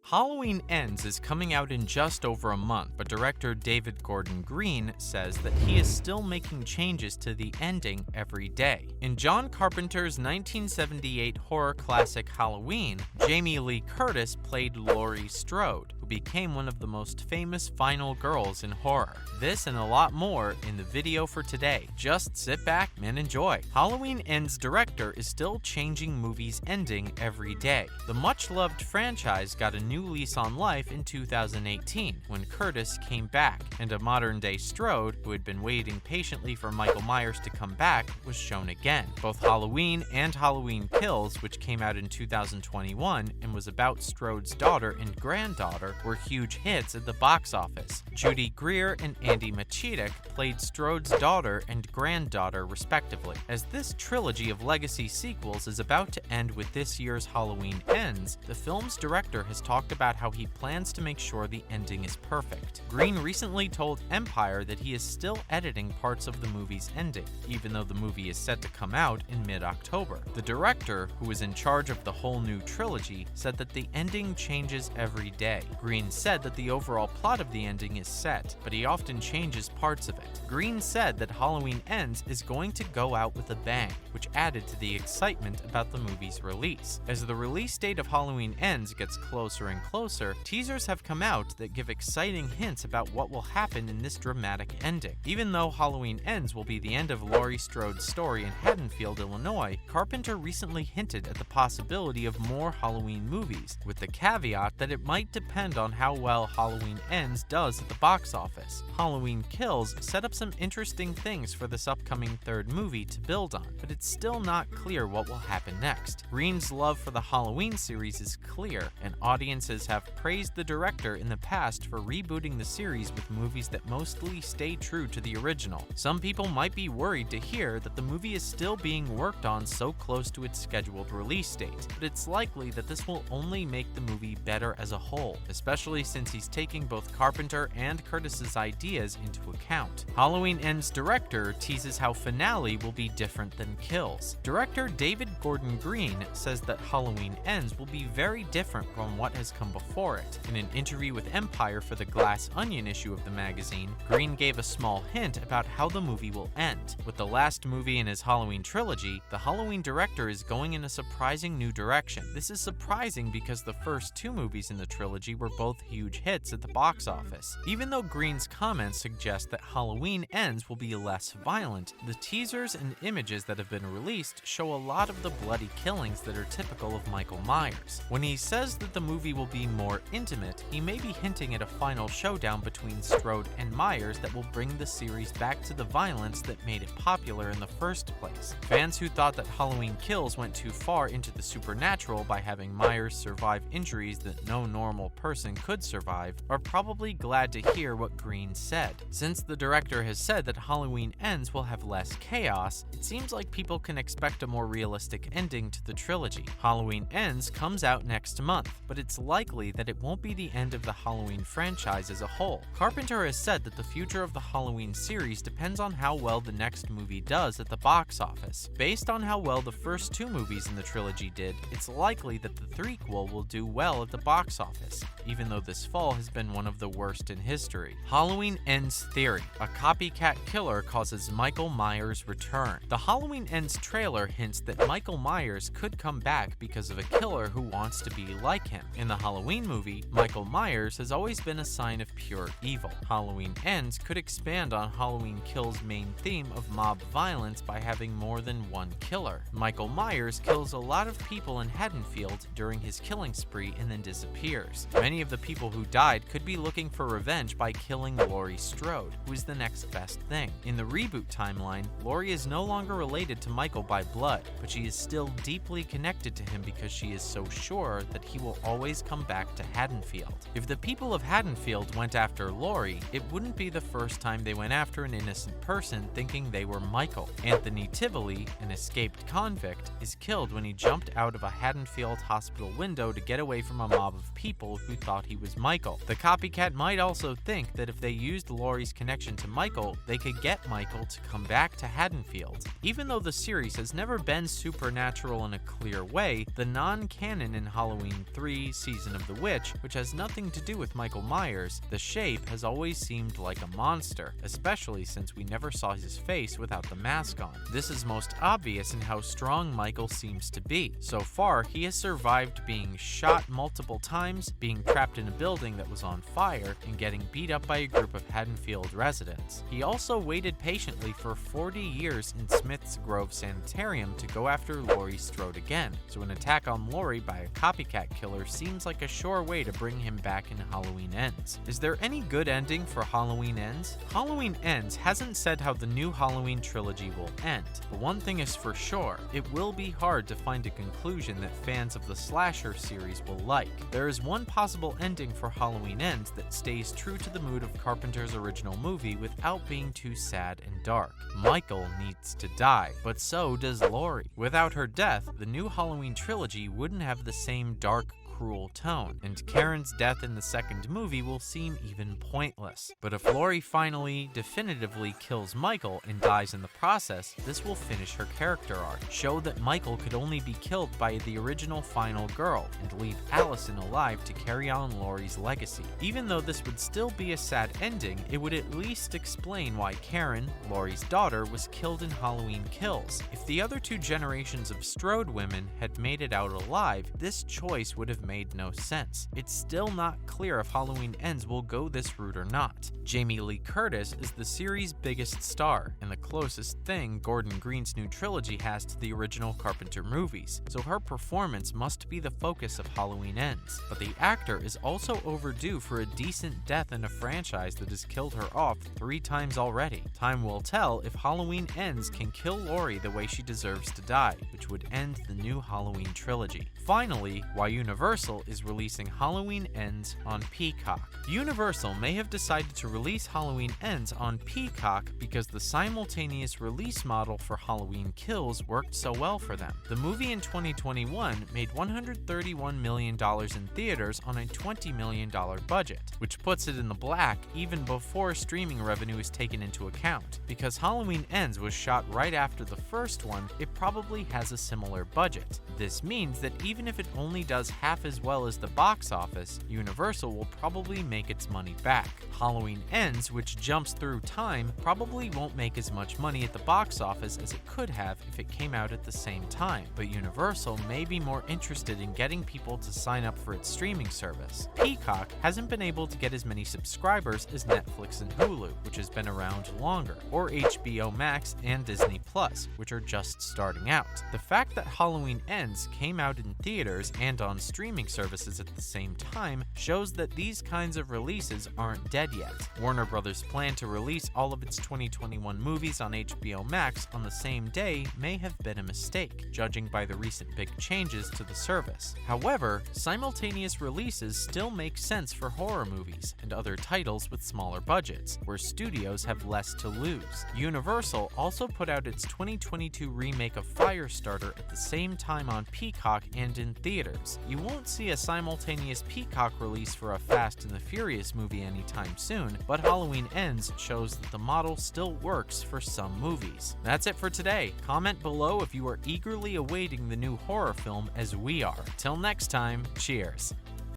Halloween Ends is coming out in just over a month, but director David Gordon Green says that he is still making changes to the ending every day. In John Carpenter's 1978 horror classic Halloween, Jamie Lee Curtis played Laurie Strode, who became one of the most famous final girls in horror. This and a lot more in the video for today. Just sit back and enjoy. Halloween Ends director is still changing movies' ending every day. The much-loved franchise got a new lease on life in 2018 when Curtis came back, and a modern-day Strode, who had been waiting patiently for Michael Myers to come back, was shown again. Both Halloween and Halloween Kills, which came out in 2021 and was about Strode's daughter and granddaughter, were huge hits at the box office. Judy Greer and Andy Machidek played Strode's daughter and granddaughter respectively. As this trilogy of legacy sequels is about to end with this year's Halloween Ends, the film's director has talked about how he plans to make sure the ending is perfect. Green recently told Empire that he is still editing parts of the movie's ending, even though the movie is set to come out in mid-October. The director, who is in charge of the whole new trilogy, said that the ending changes every day. Green said that the overall plot of the ending is set, but he often changes parts of it. Green said that Halloween Ends is going to go out with a bang, which added to the excitement about the movie's release. As the release date of Halloween Ends gets closer and closer, teasers have come out that give exciting hints about what will happen in this dramatic ending. Even though Halloween Ends will be the end of Laurie Strode's story in Haddonfield, Illinois, Carpenter recently hinted at the possibility of more Halloween movies, with the caveat that it might depend on how well Halloween Ends does at the box office. Halloween Kills set up some interesting things for this upcoming third movie to build on, but it's still not clear what will happen next. Green's love for the Halloween series is clear, and audiences have praised the director in the past for rebooting the series with movies that mostly stay true to the original. Some people might be worried to hear that the movie is still being worked on so close to its scheduled release date, but it's likely that this will only make the movie better as a whole, especially since he's taking both Carpenter and Curtis's ideas into account. Halloween Ends director teases how finale will be different than Kills. Director David Gordon Green says that Halloween Ends will be very different from what has come before it. In an interview with Empire for the Glass Onion issue of the magazine, Green gave a small hint about how the movie will end. With the last movie in his Halloween trilogy, the Halloween director is going in a surprising new direction. This is surprising because the first two movies in the trilogy were both huge hits at the box office. Even though Green's comments suggest that Halloween Ends will be less violent, the teasers and images that have been released show a lot of the bloody killings that are typical of Michael Myers. When he says that the movie will be more intimate, he may be hinting at a final showdown between Strode and Myers that will bring the series back to the violence that made it popular in the first place. Fans who thought that Halloween Kills went too far into the supernatural by having Myers survive injuries that no normal person could survive are probably glad to hear what Green said. Since the director has said that Halloween Ends will have less chaos, it seems like people can expect a more realistic ending to the trilogy. Halloween Ends comes out next month, but it's likely that it won't be the end of the Halloween franchise as a whole. Carpenter has said that the future of the Halloween series depends on how well the next movie does at the box office. Based on how well the first two movies in the trilogy did, it's likely that the threequel will do well at the box office, even though this fall has been one of the worst in history. Halloween Ends theory: a copycat killer causes Michael Myers' return. The Halloween Ends trailer hints that Michael Myers could come back because of a killer who wants to be like him. In the Halloween movie, Michael Myers has always been a sign of pure evil. Halloween Ends could expand on Halloween Kills' main theme of mob violence by having more than one killer. Michael Myers kills a lot of people in Haddonfield during his killing spree and then disappears. Many of the people who died could be looking for revenge by killing Laurie Strode, who is the next best thing. In the reboot timeline, Laurie is no longer related to Michael by blood, but she is still deeply connected to him because she is so sure that he will always come back to Haddonfield. If the people of Haddonfield went after Laurie, it wouldn't be the first time they went after an innocent person thinking they were Michael. Anthony Tivoli, an escaped convict, is killed when he jumped out of a Haddonfield hospital window to get away from a mob of people who thought he was Michael. The copycat might also think that if they used Laurie's connection to Michael, they could get Michael to come back to Haddonfield. Even though the series has never been supernatural in a clear way, the non-canon in Halloween 3, Season season of The Witch, which has nothing to do with Michael Myers, the Shape has always seemed like a monster, especially since we never saw his face without the mask on. This is most obvious in how strong Michael seems to be. So far, he has survived being shot multiple times, being trapped in a building that was on fire, and getting beat up by a group of Haddonfield residents. He also waited patiently for 40 years in Smith's Grove Sanitarium to go after Laurie Strode again, so an attack on Laurie by a copycat killer seems like a sure way to bring him back in Halloween Ends. Is there any good ending for Halloween Ends? Halloween Ends hasn't said how the new Halloween trilogy will end, but one thing is for sure, it will be hard to find a conclusion that fans of the slasher series will like. There is one possible ending for Halloween Ends that stays true to the mood of Carpenter's original movie without being too sad and dark. Michael needs to die, but so does Laurie. Without her death, the new Halloween trilogy wouldn't have the same dark, cruel tone, and Karen's death in the second movie will seem even pointless. But if Laurie finally, definitively kills Michael and dies in the process, this will finish her character arc, show that Michael could only be killed by the original final girl, and leave Allison alive to carry on Laurie's legacy. Even though this would still be a sad ending, it would at least explain why Karen, Laurie's daughter, was killed in Halloween Kills. If the other two generations of Strode women had made it out alive, this choice would have made no sense. It's still not clear if Halloween Ends will go this route or not. Jamie Lee Curtis is the series' biggest star, and the closest thing Gordon Green's new trilogy has to the original Carpenter movies, so her performance must be the focus of Halloween Ends. But the actor is also overdue for a decent death in a franchise that has killed her off 3 times already. Time will tell if Halloween Ends can kill Laurie the way she deserves to die, which would end the new Halloween trilogy. Finally, why Universal is releasing Halloween Ends on Peacock. Universal may have decided to release Halloween Ends on Peacock because the simultaneous release model for Halloween Kills worked so well for them. The movie in 2021 made $131 million in theaters on a $20 million budget, which puts it in the black even before streaming revenue is taken into account. Because Halloween Ends was shot right after the first one, it probably has a similar budget. This means that even if it only does half as well as the box office, Universal will probably make its money back. Halloween Ends, which jumps through time, probably won't make as much money at the box office as it could have if it came out at the same time, but Universal may be more interested in getting people to sign up for its streaming service. Peacock hasn't been able to get as many subscribers as Netflix and Hulu, which has been around longer, or HBO Max and Disney Plus, which are just starting out. The fact that Halloween Ends came out in theaters and on streaming services at the same time shows that these kinds of releases aren't dead yet. Warner Brothers' plan to release all of its 2021 movies on HBO Max on the same day may have been a mistake, judging by the recent big changes to the service. However, simultaneous releases still make sense for horror movies and other titles with smaller budgets, where studios have less to lose. Universal also put out its 2022 remake of Firestarter at the same time on Peacock and in theaters. You won't see a simultaneous Peacock release for a Fast and the Furious movie anytime soon, but Halloween Ends shows that the model still works for some movies. That's it for today. Comment below if you are eagerly awaiting the new horror film as we are. Till next time, cheers.